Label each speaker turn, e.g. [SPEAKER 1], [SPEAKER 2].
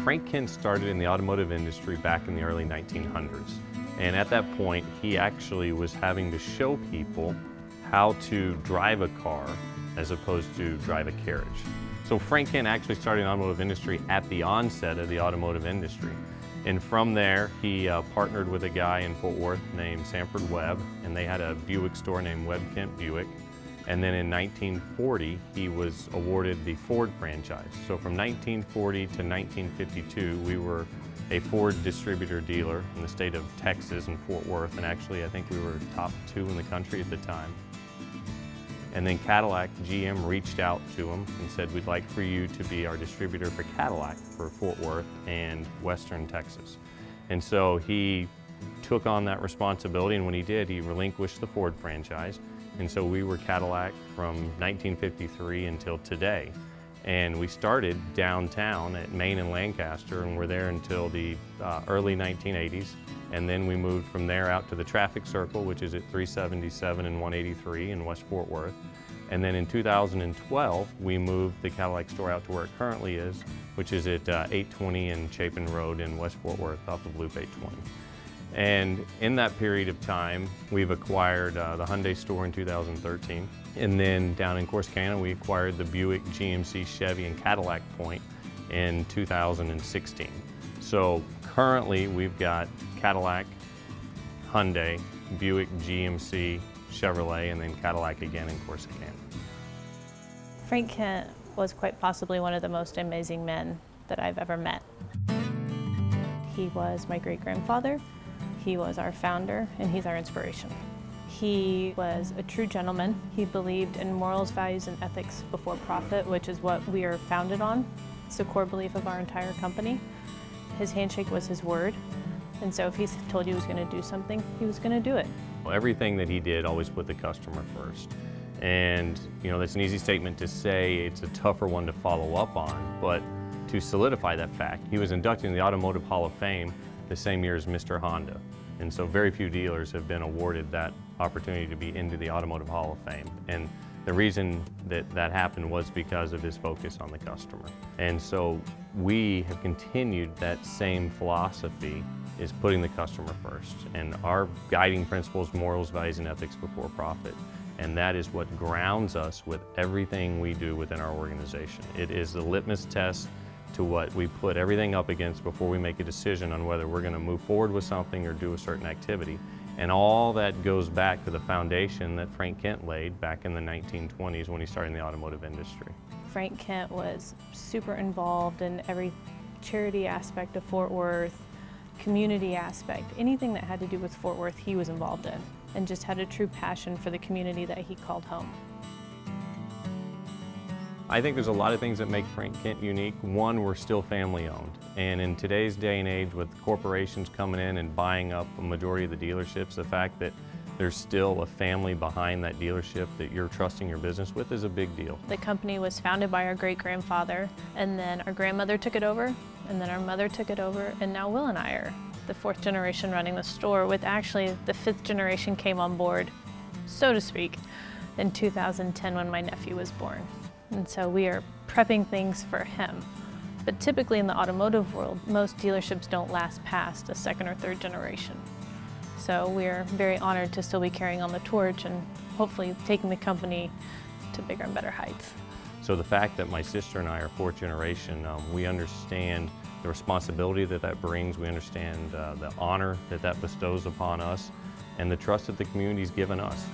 [SPEAKER 1] Frank Kent started in the automotive industry back in the early 1900s. And at that point, he actually was having to show people how to drive a car as opposed to drive a carriage. So Frank Kent actually started in the automotive industry at the onset of the automotive industry. And from there, he partnered with a guy in Fort Worth named Sanford Webb, and they had a Buick store named Webb Kent Buick. And then in 1940, he was awarded the Ford franchise. So from 1940 to 1952, we were a Ford distributor dealer in the state of Texas and Fort Worth, and actually I think we were top 2 in the country at the time. And then Cadillac, GM reached out to him and said, we'd like for you to be our distributor for Cadillac for Fort Worth and Western Texas. And so he took on that responsibility, and when he did, he relinquished the Ford franchise. And so we were Cadillac from 1953 until today. And we started downtown at Main and Lancaster, and we're there until the early 1980s. And then we moved from there out to the traffic circle, which is at 377 and 183 in West Fort Worth. And then in 2012, we moved the Cadillac store out to where it currently is, which is at 820 and Chapin Road in West Fort Worth off of Loop 820. And in that period of time, we've acquired the Hyundai store in 2013. And then down in Corsicana, we acquired the Buick, GMC, Chevy, and Cadillac point in 2016. So currently, we've got Cadillac, Hyundai, Buick, GMC, Chevrolet, and then Cadillac again in Corsicana.
[SPEAKER 2] Frank Kent was quite possibly one of the most amazing men that I've ever met. He was my great-grandfather. He was our founder, and he's our inspiration. He was a true gentleman. He believed in morals, values, and ethics before profit, which is what we are founded on. It's the core belief of our entire company. His handshake was his word, and so if he told you he was going to do something, he was going to do it.
[SPEAKER 1] Well, everything that he did always put the customer first. And you know, that's an easy statement to say, it's a tougher one to follow up on, but to solidify that fact, he was inducted in the Automotive Hall of Fame the same year as Mr. Honda. And so very few dealers have been awarded that opportunity to be into the Automotive Hall of Fame. And the reason that that happened was because of his focus on the customer. And so we have continued that same philosophy, is putting the customer first. And our guiding principles, morals, values, and ethics before profit. And that is what grounds us with everything we do within our organization. It is the litmus test to what we put everything up against before we make a decision on whether we're going to move forward with something or do a certain activity. And all that goes back to the foundation that Frank Kent laid back in the 1920s when he started in the automotive industry.
[SPEAKER 2] Frank Kent was super involved in every charity aspect of Fort Worth, community aspect, anything that had to do with Fort Worth he was involved in, and just had a true passion for the community that he called home.
[SPEAKER 1] I think there's a lot of things that make Frank Kent unique. One, we're still family owned. And in today's day and age with corporations coming in and buying up a majority of the dealerships, the fact that there's still a family behind that dealership that you're trusting your business with is a big deal.
[SPEAKER 2] The company was founded by our great-grandfather, and then our grandmother took it over, and then our mother took it over, and now Will and I are the 4th generation running the store, with actually the 5th generation came on board, so to speak, in 2010 when my nephew was born. And so we are prepping things for him. But typically in the automotive world, most dealerships don't last past a 2nd or 3rd generation. So we're very honored to still be carrying on the torch and hopefully taking the company to bigger and better heights.
[SPEAKER 1] So the fact that my sister and I are 4th generation, we understand the responsibility that that brings, we understand the honor that that bestows upon us, and the trust that the community's given us.